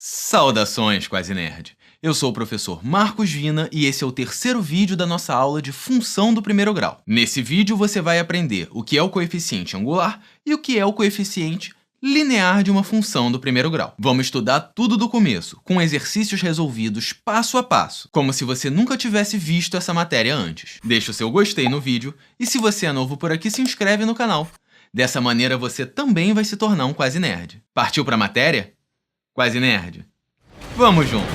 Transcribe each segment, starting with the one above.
Saudações, Quase Nerd! Eu sou o professor Marcos Vina e esse é o terceiro vídeo da nossa aula de função do primeiro grau. Nesse vídeo você vai aprender o que é o coeficiente angular e o que é o coeficiente linear de uma função do primeiro grau. Vamos estudar tudo do começo, com exercícios resolvidos passo a passo, como se você nunca tivesse visto essa matéria antes. Deixa o seu gostei no vídeo e se você é novo por aqui, se inscreve no canal. Dessa maneira você também vai se tornar um Quase Nerd. Partiu para a matéria? Quase Nerd. Vamos junto!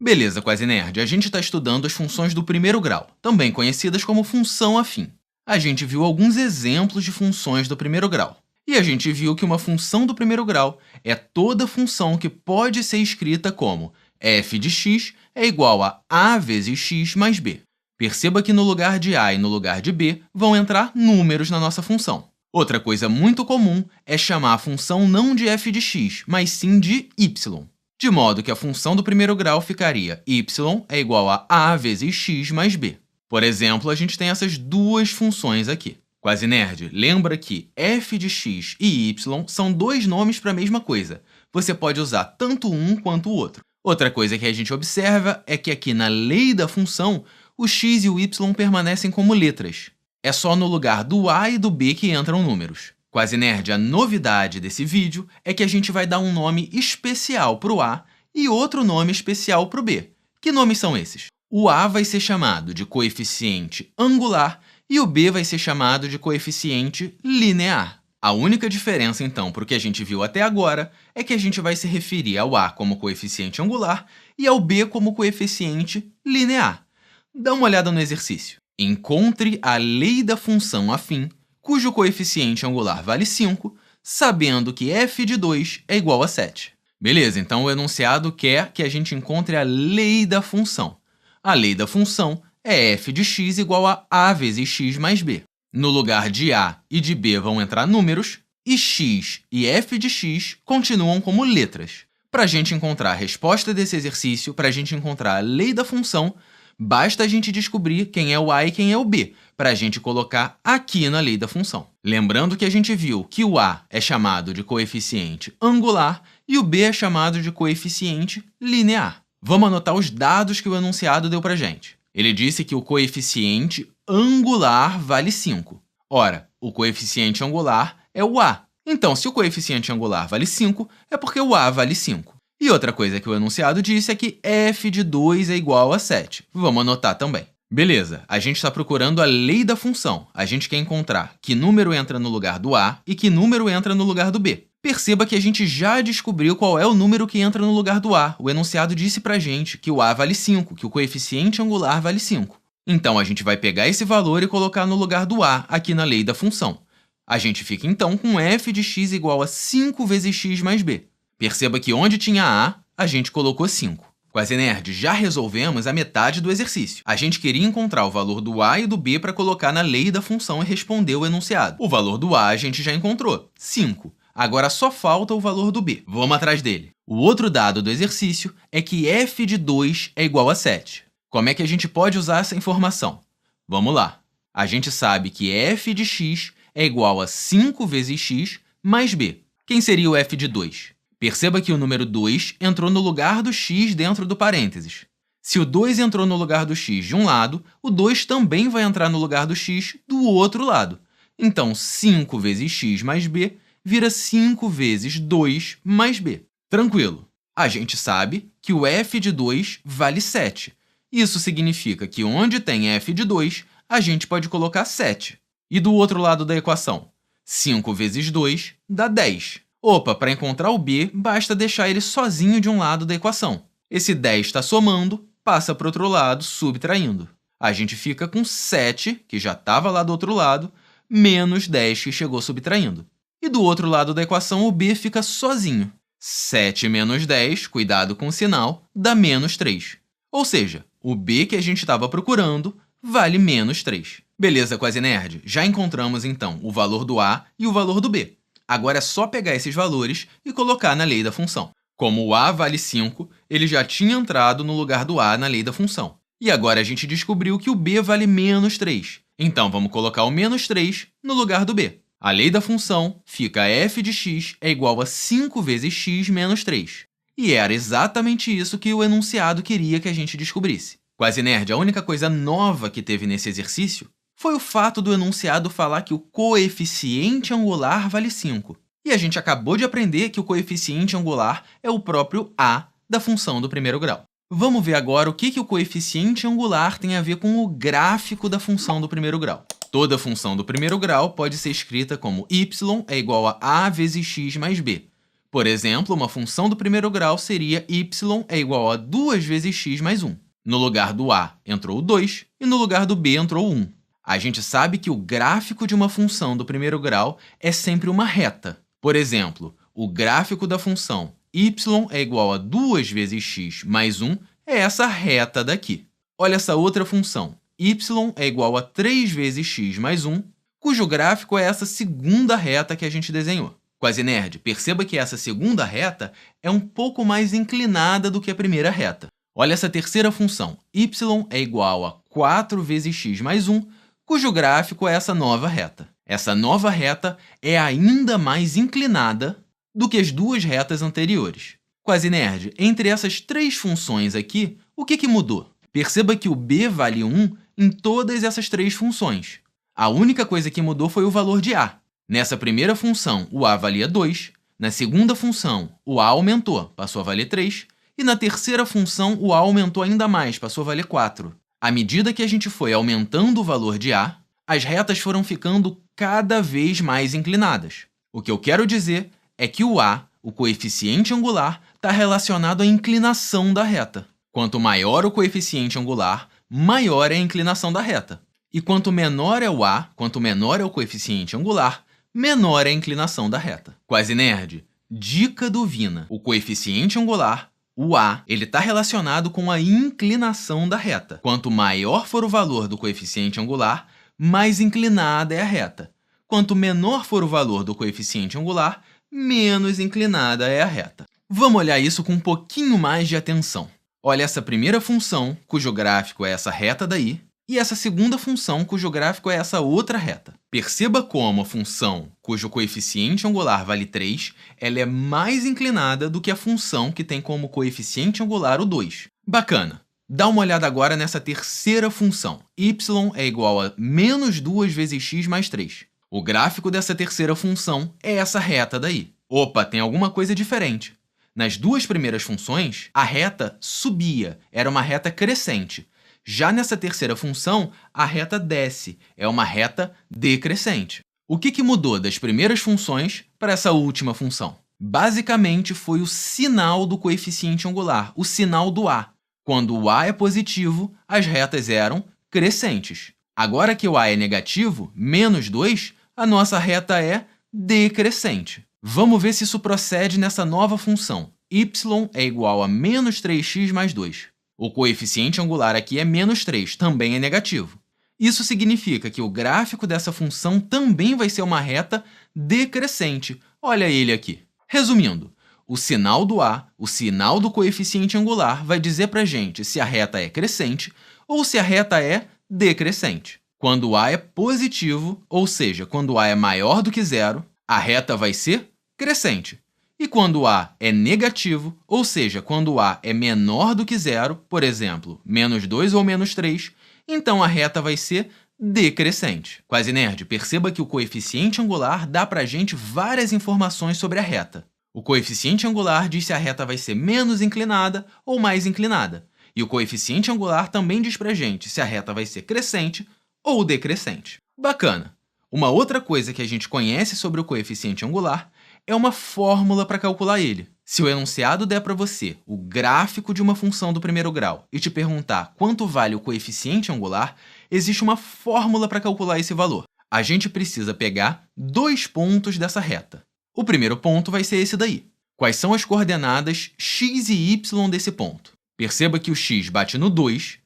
Beleza, Quase Nerd, a gente está estudando as funções do primeiro grau, também conhecidas como função afim. A gente viu alguns exemplos de funções do primeiro grau. E a gente viu que uma função do primeiro grau é toda função que pode ser escrita como f de x é igual a vezes x mais b. Perceba que no lugar de a e no lugar de b vão entrar números na nossa função. Outra coisa muito comum é chamar a função não de f de x, mas sim de y. De modo que a função do primeiro grau ficaria y é igual a vezes x mais b. Por exemplo, a gente tem essas duas funções aqui. Quase Nerd, lembra que f de x e y são dois nomes para a mesma coisa. Você pode usar tanto um quanto o outro. Outra coisa que a gente observa é que aqui na lei da função, o x e o y permanecem como letras. É só no lugar do a e do b que entram números. Quase Nerd, a novidade desse vídeo é que a gente vai dar um nome especial para o a e outro nome especial para o b. Que nomes são esses? O a vai ser chamado de coeficiente angular e o b vai ser chamado de coeficiente linear. A única diferença, então, para o que a gente viu até agora é que a gente vai se referir ao a como coeficiente angular e ao b como coeficiente linear. Dá uma olhada no exercício. Encontre a lei da função afim, cujo coeficiente angular vale 5, sabendo que f de 2 é igual a 7. Beleza, então o enunciado quer que a gente encontre a lei da função. A lei da função é f de x igual a vezes x mais b. No lugar de a e de b vão entrar números, e x e f de x continuam como letras. Para a gente encontrar a resposta desse exercício, para a gente encontrar a lei da função, basta a gente descobrir quem é o a e quem é o b, para a gente colocar aqui na lei da função. Lembrando que a gente viu que o a é chamado de coeficiente angular e o b é chamado de coeficiente linear. Vamos anotar os dados que o enunciado deu para a gente. Ele disse que o coeficiente angular vale 5. Ora, o coeficiente angular é o a. Então, se o coeficiente angular vale 5, é porque o a vale 5. E outra coisa que o enunciado disse é que f de 2 é igual a 7. Vamos anotar também. Beleza, a gente está procurando a lei da função. A gente quer encontrar que número entra no lugar do a e que número entra no lugar do b. Perceba que a gente já descobriu qual é o número que entra no lugar do a. O enunciado disse pra gente que o a vale 5, que o coeficiente angular vale 5. Então, a gente vai pegar esse valor e colocar no lugar do a aqui na lei da função. A gente fica então com f de x igual a 5 vezes x mais b. Perceba que onde tinha a gente colocou 5. Quase Nerd, já resolvemos a metade do exercício. A gente queria encontrar o valor do a e do b para colocar na lei da função e responder o enunciado. O valor do a gente já encontrou, 5. Agora só falta o valor do b. Vamos atrás dele. O outro dado do exercício é que f de 2 é igual a 7. Como é que a gente pode usar essa informação? Vamos lá. A gente sabe que f de x é igual a 5 vezes x mais b. Quem seria o f de 2? Perceba que o número 2 entrou no lugar do x dentro do parênteses. Se o 2 entrou no lugar do x de um lado, o 2 também vai entrar no lugar do x do outro lado. Então, 5 vezes x mais b vira 5 vezes 2 mais b. Tranquilo. A gente sabe que o f de 2 vale 7. Isso significa que onde tem f de 2, a gente pode colocar 7. E do outro lado da equação? 5 vezes 2 dá 10. Opa, para encontrar o b, basta deixar ele sozinho de um lado da equação. Esse 10 está somando, passa para o outro lado, subtraindo. A gente fica com 7, que já estava lá do outro lado, menos 10, que chegou subtraindo. E do outro lado da equação, o b fica sozinho. 7 menos 10, cuidado com o sinal, dá menos 3. Ou seja, o b que a gente estava procurando vale menos 3. Beleza, Quase Nerd? Já encontramos, então, o valor do a e o valor do b. Agora é só pegar esses valores e colocar na lei da função. Como o a vale 5, ele já tinha entrado no lugar do a na lei da função. E agora a gente descobriu que o b vale menos 3. Então, vamos colocar o menos 3 no lugar do b. A lei da função fica f de x é igual a 5 vezes x menos 3. E era exatamente isso que o enunciado queria que a gente descobrisse. Quase nerd, a única coisa nova que teve nesse exercício foi o fato do enunciado falar que o coeficiente angular vale 5. E a gente acabou de aprender que o coeficiente angular é o próprio a da função do primeiro grau. Vamos ver agora o que o coeficiente angular tem a ver com o gráfico da função do primeiro grau. Toda função do primeiro grau pode ser escrita como y é igual a vezes x mais b. Por exemplo, uma função do primeiro grau seria y é igual a 2 vezes x mais 1. No lugar do a entrou o 2 e no lugar do b entrou o 1. A gente sabe que o gráfico de uma função do primeiro grau é sempre uma reta. Por exemplo, o gráfico da função y é igual a 2 vezes x mais 1 é essa reta daqui. Olha essa outra função, y é igual a 3 vezes x mais 1, cujo gráfico é essa segunda reta que a gente desenhou. Quase nerd, perceba que essa segunda reta é um pouco mais inclinada do que a primeira reta. Olha essa terceira função, y é igual a 4 vezes x mais 1, cujo gráfico é essa nova reta. Essa nova reta é ainda mais inclinada do que as duas retas anteriores. Quase nerd, entre essas três funções aqui, o que mudou? Perceba que o b vale 1 em todas essas três funções. A única coisa que mudou foi o valor de a. Nessa primeira função, o a valia 2, na segunda função, o a aumentou, passou a valer 3, e na terceira função, o a aumentou ainda mais, passou a valer 4. À medida que a gente foi aumentando o valor de a, as retas foram ficando cada vez mais inclinadas. O que eu quero dizer é que o a, o coeficiente angular, está relacionado à inclinação da reta. Quanto maior o coeficiente angular, maior é a inclinação da reta. E quanto menor é o a, quanto menor é o coeficiente angular, menor é a inclinação da reta. Quase nerd, dica do Vina. O coeficiente angular, o a, ele está relacionado com a inclinação da reta. Quanto maior for o valor do coeficiente angular, mais inclinada é a reta. Quanto menor for o valor do coeficiente angular, menos inclinada é a reta. Vamos olhar isso com um pouquinho mais de atenção. Olha essa primeira função, cujo gráfico é essa reta daí, e essa segunda função, cujo gráfico é essa outra reta. Perceba como a função cujo coeficiente angular vale 3, ela é mais inclinada do que a função que tem como coeficiente angular o 2. Bacana! Dá uma olhada agora nessa terceira função. Y é igual a menos 2 vezes x mais 3. O gráfico dessa terceira função é essa reta daí. Opa, tem alguma coisa diferente. Nas duas primeiras funções, a reta subia, era uma reta crescente. Já nessa terceira função, a reta desce, é uma reta decrescente. O que mudou das primeiras funções para essa última função? Basicamente, foi o sinal do coeficiente angular, o sinal do a. Quando o a é positivo, as retas eram crescentes. Agora que o a é negativo, menos 2, a nossa reta é decrescente. Vamos ver se isso procede nessa nova função. Y é igual a menos 3x mais 2. O coeficiente angular aqui é menos 3, também é negativo. Isso significa que o gráfico dessa função também vai ser uma reta decrescente. Olha ele aqui. Resumindo, o sinal do a, o sinal do coeficiente angular, vai dizer para a gente se a reta é crescente ou se a reta é decrescente. Quando o a é positivo, ou seja, quando o a é maior do que zero, a reta vai ser crescente. E quando o a é negativo, ou seja, quando o a é menor do que zero, por exemplo, menos 2 ou menos 3, então a reta vai ser decrescente. Quase nerd, perceba que o coeficiente angular dá para a gente várias informações sobre a reta. O coeficiente angular diz se a reta vai ser menos inclinada ou mais inclinada. E o coeficiente angular também diz para a gente se a reta vai ser crescente ou decrescente. Bacana! Uma outra coisa que a gente conhece sobre o coeficiente angular é uma fórmula para calcular ele. Se o enunciado der para você o gráfico de uma função do primeiro grau e te perguntar quanto vale o coeficiente angular, existe uma fórmula para calcular esse valor. A gente precisa pegar 2 pontos dessa reta. O primeiro ponto vai ser esse daí. Quais são as coordenadas x e y desse ponto? Perceba que o x bate no 2,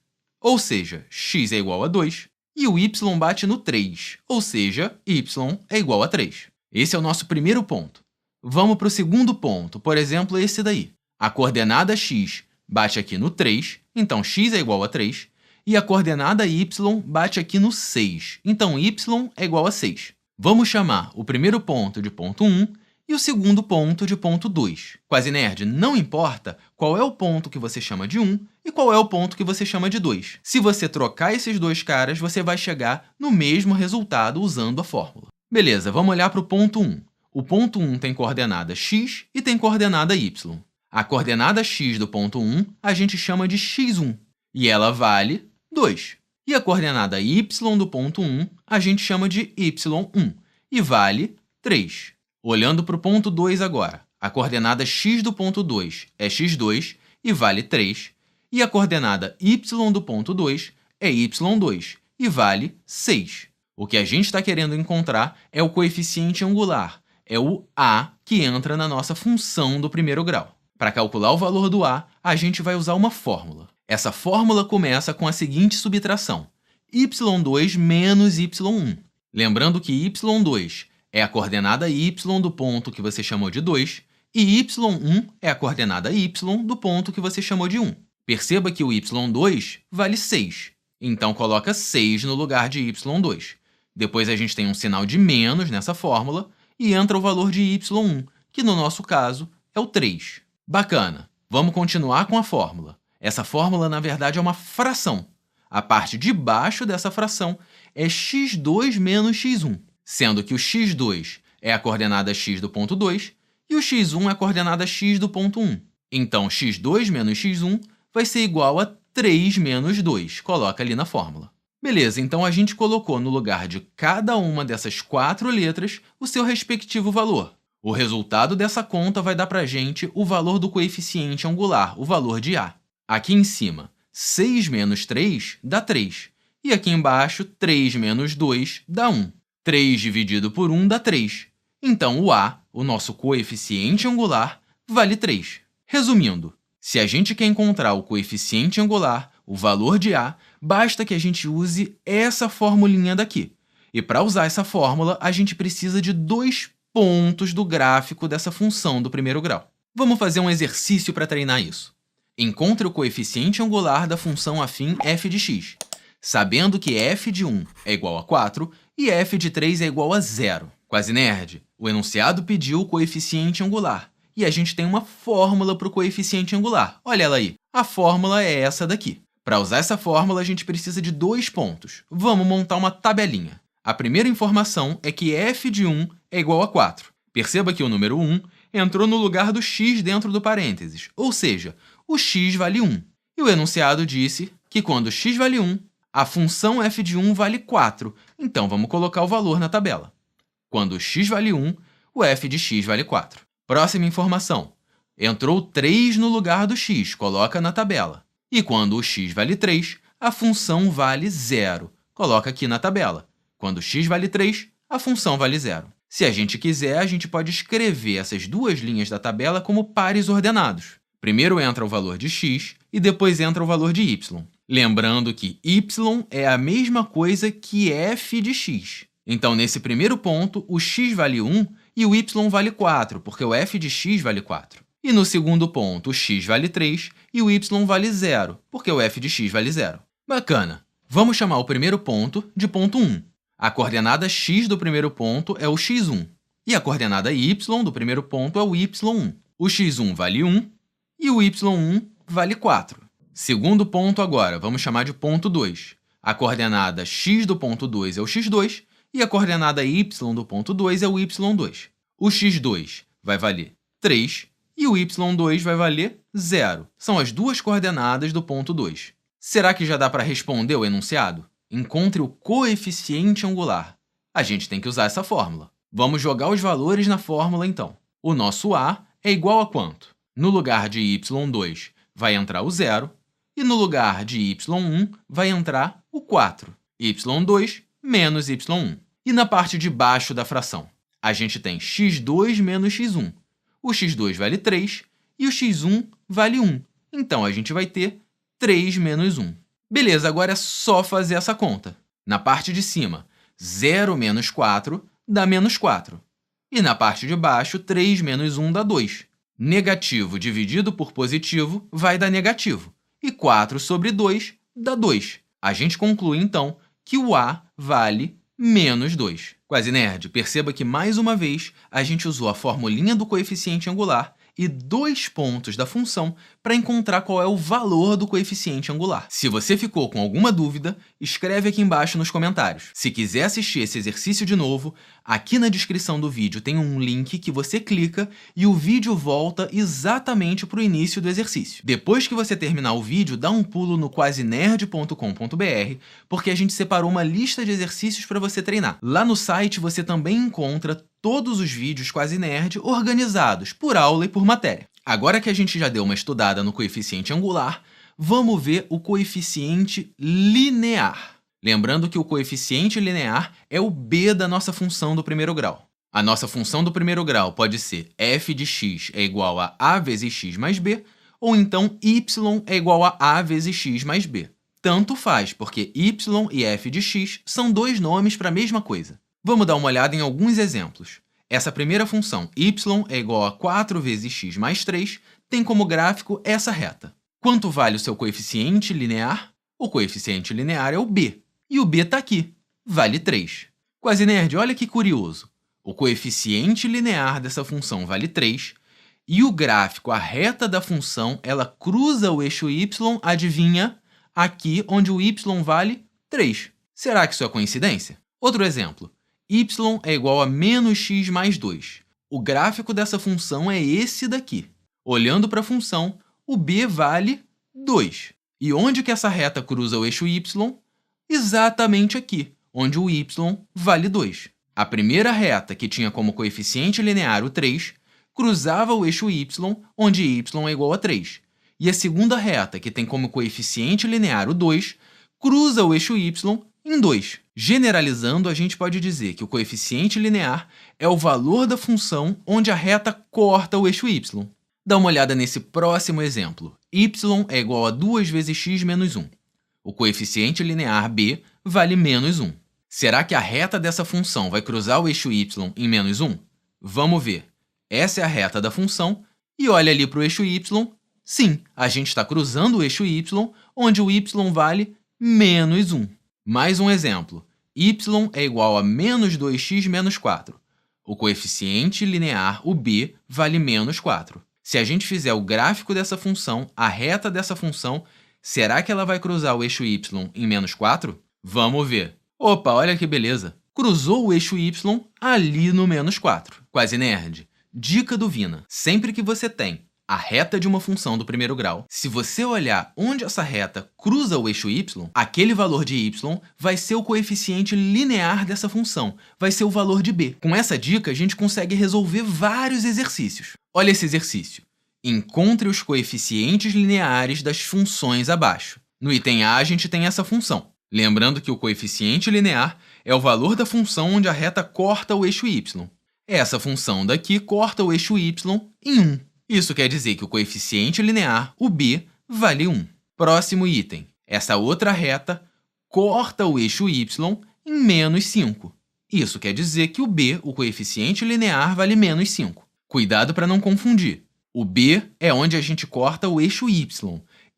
ou seja, x é igual a 2, e o y bate no 3, ou seja, y é igual a 3. Esse é o nosso primeiro ponto. Vamos para o segundo ponto, por exemplo, esse daí. A coordenada x bate aqui no 3, então x é igual a 3, e a coordenada y bate aqui no 6, então y é igual a 6. Vamos chamar o primeiro ponto de ponto 1 e o segundo ponto de ponto 2. Quase nerd, não importa qual é o ponto que você chama de 1 e qual é o ponto que você chama de 2. Se você trocar esses dois caras, você vai chegar no mesmo resultado usando a fórmula. Beleza, vamos olhar para o ponto 1. O ponto 1 tem coordenada x e tem coordenada y. A coordenada x do ponto 1 a gente chama de x1 e ela vale 2. E a coordenada y do ponto 1 a gente chama de y1 e vale 3. Olhando para o ponto 2 agora, a coordenada x do ponto 2 é x2 e vale 3, e a coordenada y do ponto 2 é y2 e vale 6. O que a gente está querendo encontrar é o coeficiente angular, é o a que entra na nossa função do primeiro grau. Para calcular o valor do a, a gente vai usar uma fórmula. Essa fórmula começa com a seguinte subtração: y2 menos y1. Lembrando que y2 é a coordenada y do ponto que você chamou de 2 e y1 é a coordenada y do ponto que você chamou de 1. Perceba que o y2 vale 6, então coloca 6 no lugar de y2. Depois a gente tem um sinal de menos nessa fórmula e entra o valor de y1, que no nosso caso é o 3. Bacana! Vamos continuar com a fórmula. Essa fórmula, na verdade, é uma fração. A parte de baixo dessa fração é x2 menos x1, sendo que o x2 é a coordenada x do ponto 2 e o x1 é a coordenada x do ponto 1. Então, x2 menos x1 vai ser igual a 3 menos 2. Coloca ali na fórmula. Beleza, então a gente colocou no lugar de cada uma dessas 4 letras o seu respectivo valor. O resultado dessa conta vai dar para a gente o valor do coeficiente angular, o valor de a. Aqui em cima, 6 menos 3 dá 3. E aqui embaixo, 3 menos 2 dá 1. 3 dividido por 1 dá 3. Então, o a, o nosso coeficiente angular, vale 3. Resumindo, se a gente quer encontrar o coeficiente angular, o valor de a, basta que a gente use essa formulinha daqui. E para usar essa fórmula, a gente precisa de 2 pontos do gráfico dessa função do primeiro grau. Vamos fazer um exercício para treinar isso. Encontre o coeficiente angular da função afim f de x, sabendo que f de 1 é igual a 4 e f de 3 é igual a 0. Quase nerd, o enunciado pediu o coeficiente angular e a gente tem uma fórmula para o coeficiente angular. Olha ela aí, a fórmula é essa daqui. Para usar essa fórmula, a gente precisa de 2 pontos. Vamos montar uma tabelinha. A primeira informação é que f de 1 é igual a 4. Perceba que o número 1 entrou no lugar do x dentro do parênteses, ou seja, o x vale 1. E o enunciado disse que quando x vale 1, a função f de 1 vale 4. Então, vamos colocar o valor na tabela. Quando x vale 1, o f de x vale 4. Próxima informação. Entrou 3 no lugar do x, coloca na tabela. E quando o x vale 3, a função vale 0. Coloca aqui na tabela. Quando x vale 3, a função vale 0. Se a gente quiser, a gente pode escrever essas duas linhas da tabela como pares ordenados. Primeiro entra o valor de x e depois entra o valor de y. Lembrando que y é a mesma coisa que f de x. Então, nesse primeiro ponto, o x vale 1 e o y vale 4, porque o f de x vale 4. E no segundo ponto, o x vale 3 e o y vale 0, porque o f de x vale 0. Bacana! Vamos chamar o primeiro ponto de ponto 1. A coordenada x do primeiro ponto é o x1 e a coordenada y do primeiro ponto é o y1. O x1 vale 1 e o y1 vale 4. Segundo ponto agora, vamos chamar de ponto 2. A coordenada x do ponto 2 é o x2 e a coordenada y do ponto 2 é o y2. O x2 vai valer 3 e o y2 vai valer 0. São as duas coordenadas do ponto 2. Será que já dá para responder o enunciado? Encontre o coeficiente angular. A gente tem que usar essa fórmula. Vamos jogar os valores na fórmula, então. O nosso a é igual a quanto? No lugar de y2 vai entrar o 0 e no lugar de y1 vai entrar o 4. y2 menos y1. E na parte de baixo da fração, a gente tem x2 menos x1. O x2 vale 3 e o x1 vale 1. Então, a gente vai ter 3 menos 1. Beleza, agora é só fazer essa conta. Na parte de cima, 0 menos 4 dá menos 4. E na parte de baixo, 3 menos 1 dá 2. Negativo dividido por positivo vai dar negativo. E 4 sobre 2 dá 2. A gente conclui, então, que o a vale menos 2. Quase nerd, perceba que mais uma vez a gente usou a formulinha do coeficiente angular e 2 pontos da função para encontrar qual é o valor do coeficiente angular. Se você ficou com alguma dúvida, escreve aqui embaixo nos comentários. Se quiser assistir esse exercício de novo, aqui na descrição do vídeo tem um link que você clica e o vídeo volta exatamente para o início do exercício. Depois que você terminar o vídeo, dá um pulo no quasenerd.com.br, porque a gente separou uma lista de exercícios para você treinar. Lá no site você também encontra todos os vídeos Quase Nerd organizados por aula e por matéria. Agora que a gente já deu uma estudada no coeficiente angular, vamos ver o coeficiente linear. Lembrando que o coeficiente linear é o b da nossa função do primeiro grau. A nossa função do primeiro grau pode ser f de x é igual a a vezes x mais b, ou então y é igual a a vezes x mais b. Tanto faz, porque y e f de x são 2 nomes para a mesma coisa. Vamos dar uma olhada em alguns exemplos. Essa primeira função, y é igual a 4 vezes x mais 3, tem como gráfico essa reta. Quanto vale o seu coeficiente linear? O coeficiente linear é o b. E o b está aqui, vale 3. Quase nerd, olha que curioso. O coeficiente linear dessa função vale 3, e o gráfico, a reta da função, ela cruza o eixo y, adivinha, aqui onde o y vale 3. Será que isso é coincidência? Outro exemplo. Y é igual a menos x mais 2. O gráfico dessa função é esse daqui. Olhando para a função, o b vale 2. E onde que essa reta cruza o eixo y? Exatamente aqui, onde o y vale 2. A primeira reta, que tinha como coeficiente linear o 3, cruzava o eixo y, onde y é igual a 3. E a segunda reta, que tem como coeficiente linear o 2, cruza o eixo y em 2. Generalizando, a gente pode dizer que o coeficiente linear é o valor da função onde a reta corta o eixo y. Dá uma olhada nesse próximo exemplo. Y é igual a 2 vezes x menos 1. O coeficiente linear b vale menos 1. Será que a reta dessa função vai cruzar o eixo y em menos 1? Vamos ver. Essa é a reta da função e olha ali para o eixo y. Sim, a gente está cruzando o eixo y, onde o y vale menos 1. Mais um exemplo. Y é igual a menos 2x menos 4. O coeficiente linear, o b, vale menos 4. Se a gente fizer o gráfico dessa função, a reta dessa função, será que ela vai cruzar o eixo y em menos 4? Vamos ver. Opa, olha que beleza. Cruzou o eixo y ali no menos 4. Quase nerd. Dica do Vina. Sempre que você tem a reta de uma função do primeiro grau, se você olhar onde essa reta cruza o eixo y, aquele valor de y vai ser o coeficiente linear dessa função, vai ser o valor de b. Com essa dica, a gente consegue resolver vários exercícios. Olha esse exercício. Encontre os coeficientes lineares das funções abaixo. No item A, a gente tem essa função. Lembrando que o coeficiente linear é o valor da função onde a reta corta o eixo y. Essa função daqui corta o eixo y em 1. Isso quer dizer que o coeficiente linear, o b, vale 1. Próximo item. Essa outra reta corta o eixo y em menos 5. Isso quer dizer que o b, o coeficiente linear, vale menos 5. Cuidado para não confundir. O b é onde a gente corta o eixo y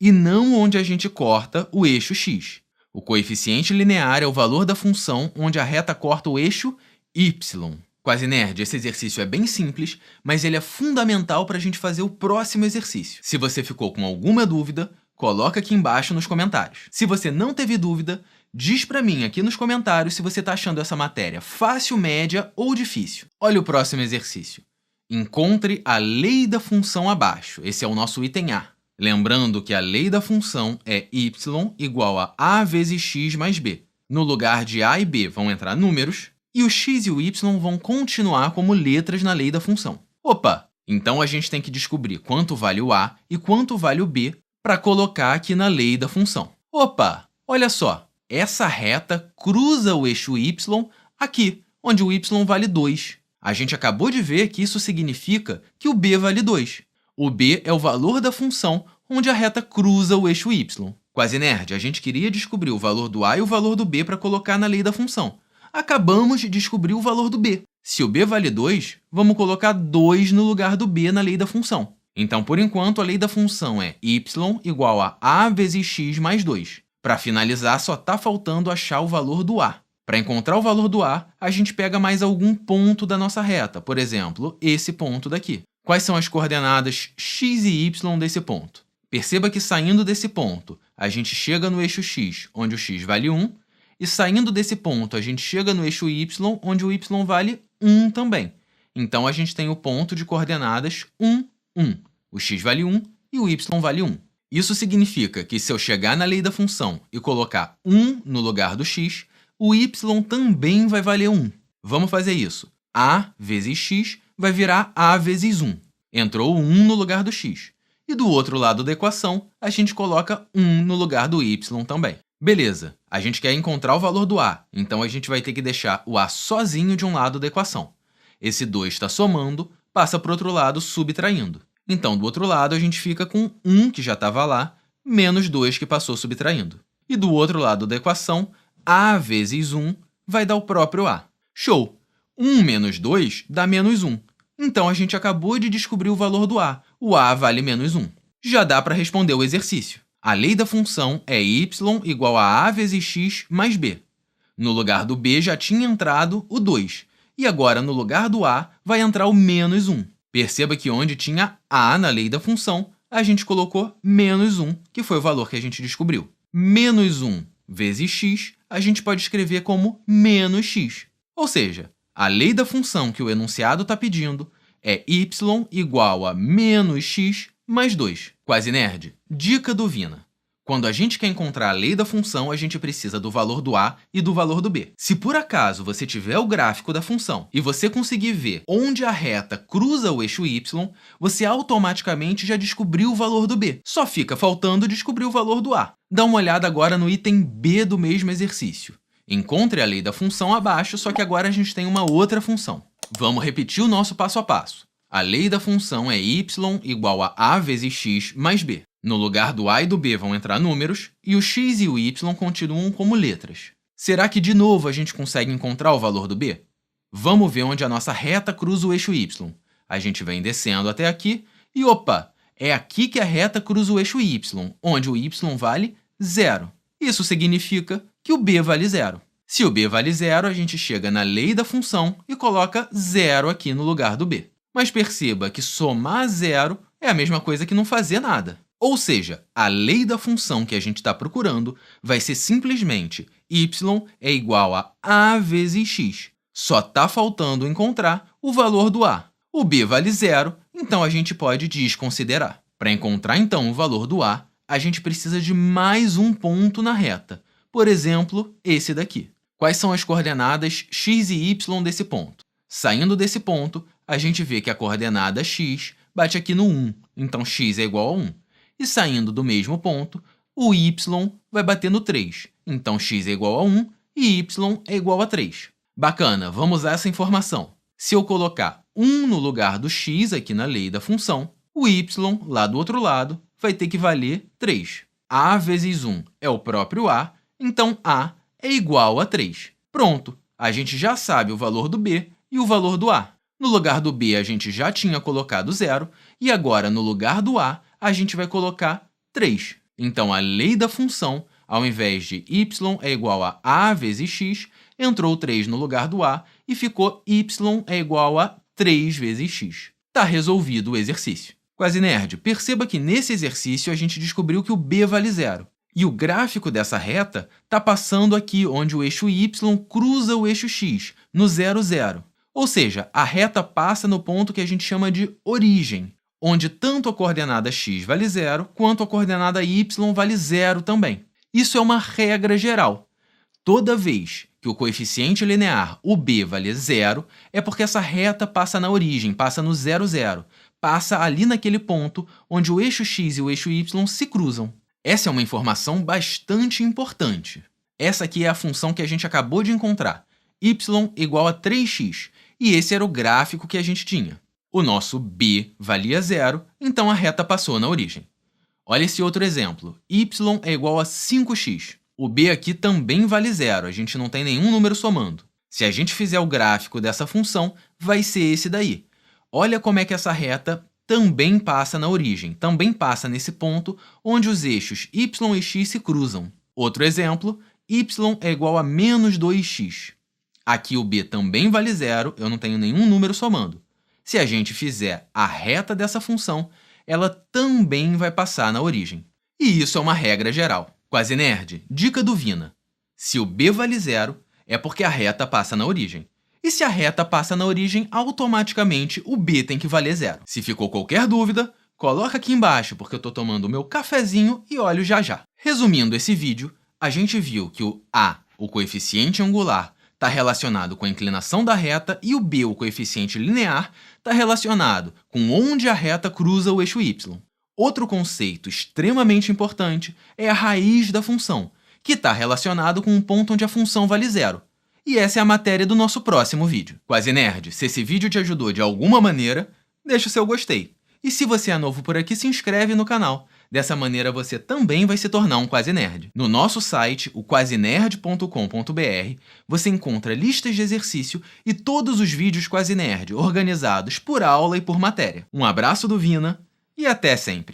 e não onde a gente corta o eixo x. O coeficiente linear é o valor da função onde a reta corta o eixo y. Quase nerd, esse exercício é bem simples, mas ele é fundamental para a gente fazer o próximo exercício. Se você ficou com alguma dúvida, coloca aqui embaixo nos comentários. Se você não teve dúvida, diz para mim aqui nos comentários se você está achando essa matéria fácil, média ou difícil. Olha o próximo exercício. Encontre a lei da função abaixo. Esse é o nosso item A. Lembrando que a lei da função é y igual a a vezes x mais b. No lugar de a e b vão entrar números, e o x e o y vão continuar como letras na lei da função. Opa! Então a gente tem que descobrir quanto vale o a e quanto vale o b para colocar aqui na lei da função. Opa! Olha só! Essa reta cruza o eixo y aqui, onde o y vale 2. A gente acabou de ver que isso significa que o b vale 2. O b é o valor da função onde a reta cruza o eixo y. Quase nerd, a gente queria descobrir o valor do a e o valor do b para colocar na lei da função. Acabamos de descobrir o valor do b. Se o b vale 2, vamos colocar 2 no lugar do b na lei da função. Então, por enquanto, a lei da função é y igual a vezes x mais 2. Para finalizar, só está faltando achar o valor do a. Para encontrar o valor do a, a gente pega mais algum ponto da nossa reta, por exemplo, esse ponto daqui. Quais são as coordenadas x e y desse ponto? Perceba que saindo desse ponto, a gente chega no eixo x, onde o x vale 1, e saindo desse ponto, a gente chega no eixo y, onde o y vale 1 também. Então, a gente tem o ponto de coordenadas 1, 1. O x vale 1 e o y vale 1. Isso significa que se eu chegar na lei da função e colocar 1 no lugar do x, o y também vai valer 1. Vamos fazer isso. A vezes x vai virar a vezes 1. Entrou o 1 no lugar do x. E do outro lado da equação, a gente coloca 1 no lugar do y também. Beleza, a gente quer encontrar o valor do a, então a gente vai ter que deixar o a sozinho de um lado da equação. Esse 2 está somando, passa para o outro lado subtraindo. Então, do outro lado, a gente fica com 1, que já estava lá, menos 2, que passou subtraindo. E do outro lado da equação, a vezes 1 vai dar o próprio a. Show! 1 menos 2 dá menos 1. Então, a gente acabou de descobrir o valor do a. O a vale menos 1. Já dá para responder o exercício. A lei da função é y igual a vezes x mais b. No lugar do b já tinha entrado o 2. E agora, no lugar do a, vai entrar o menos 1. Perceba que onde tinha a na lei da função, a gente colocou menos 1, que foi o valor que a gente descobriu. Menos 1 vezes x, a gente pode escrever como menos x. Ou seja, a lei da função que o enunciado está pedindo é y igual a menos x mais 2. Quase nerd? Dica do Vina. Quando a gente quer encontrar a lei da função, a gente precisa do valor do a e do valor do b. Se por acaso você tiver o gráfico da função e você conseguir ver onde a reta cruza o eixo y, você automaticamente já descobriu o valor do b. Só fica faltando descobrir o valor do a. Dá uma olhada agora no item b do mesmo exercício. Encontre a lei da função abaixo, só que agora a gente tem uma outra função. Vamos repetir o nosso passo a passo. A lei da função é y igual a vezes x mais b. No lugar do a e do b vão entrar números, e o x e o y continuam como letras. Será que, de novo, a gente consegue encontrar o valor do b? Vamos ver onde a nossa reta cruza o eixo y. A gente vem descendo até aqui, e opa! É aqui que a reta cruza o eixo y, onde o y vale 0. Isso significa que o b vale 0. Se o b vale 0, a gente chega na lei da função e coloca 0 aqui no lugar do b. Mas perceba que somar 0 é a mesma coisa que não fazer nada. Ou seja, a lei da função que a gente está procurando vai ser simplesmente y é igual a a vezes x. Só está faltando encontrar o valor do a. O b vale 0, então a gente pode desconsiderar. Para encontrar, então, o valor do a, a gente precisa de mais um ponto na reta. Por exemplo, esse daqui. Quais são as coordenadas x e y desse ponto? Saindo desse ponto, a gente vê que a coordenada x bate aqui no 1, então x é igual a 1. E saindo do mesmo ponto, o y vai bater no 3. Então, x é igual a 1 e y é igual a 3. Bacana, vamos usar essa informação. Se eu colocar 1 no lugar do x aqui na lei da função, o y, lá do outro lado, vai ter que valer 3. a vezes 1 é o próprio a, então a é igual a 3. Pronto, a gente já sabe o valor do b e o valor do a. No lugar do b, a gente já tinha colocado 0, e agora, no lugar do a, a gente vai colocar 3. Então, a lei da função, ao invés de y é igual a vezes x, entrou 3 no lugar do a e ficou y é igual a 3 vezes x. Está resolvido o exercício. Quase nerd, perceba que nesse exercício a gente descobriu que o b vale 0. E o gráfico dessa reta está passando aqui onde o eixo y cruza o eixo x, no 0, 0. Ou seja, a reta passa no ponto que a gente chama de origem, onde tanto a coordenada x vale 0, quanto a coordenada y vale 0 também. Isso é uma regra geral. Toda vez que o coeficiente linear, o b, vale 0, é porque essa reta passa na origem, passa no 0, 0. Passa ali naquele ponto onde o eixo x e o eixo y se cruzam. Essa é uma informação bastante importante. Essa aqui é a função que a gente acabou de encontrar, y igual a 3x, e esse era o gráfico que a gente tinha. O nosso b valia 0, então a reta passou na origem. Olha esse outro exemplo, y é igual a 5x. O b aqui também vale 0, a gente não tem nenhum número somando. Se a gente fizer o gráfico dessa função, vai ser esse daí. Olha como é que essa reta também passa na origem, também passa nesse ponto onde os eixos y e x se cruzam. Outro exemplo, y é igual a menos 2x. Aqui o b também vale zero, eu não tenho nenhum número somando. Se a gente fizer a reta dessa função, ela também vai passar na origem. E isso é uma regra geral. Quase nerd, dica do Vina. Se o b vale zero, é porque a reta passa na origem. E se a reta passa na origem, automaticamente o b tem que valer zero. Se ficou qualquer dúvida, coloca aqui embaixo, porque eu estou tomando o meu cafezinho e olho já já. Resumindo esse vídeo, a gente viu que o a, o coeficiente angular, está relacionado com a inclinação da reta e o b, o coeficiente linear, está relacionado com onde a reta cruza o eixo y. Outro conceito extremamente importante é a raiz da função, que está relacionado com um ponto onde a função vale zero. E essa é a matéria do nosso próximo vídeo. Quase nerd, se esse vídeo te ajudou de alguma maneira, deixa o seu gostei. E se você é novo por aqui, se inscreve no canal. Dessa maneira você também vai se tornar um Quase Nerd. No nosso site, o quasenerd.com.br, você encontra listas de exercício e todos os vídeos Quase Nerd organizados por aula e por matéria. Um abraço do Vina e até sempre!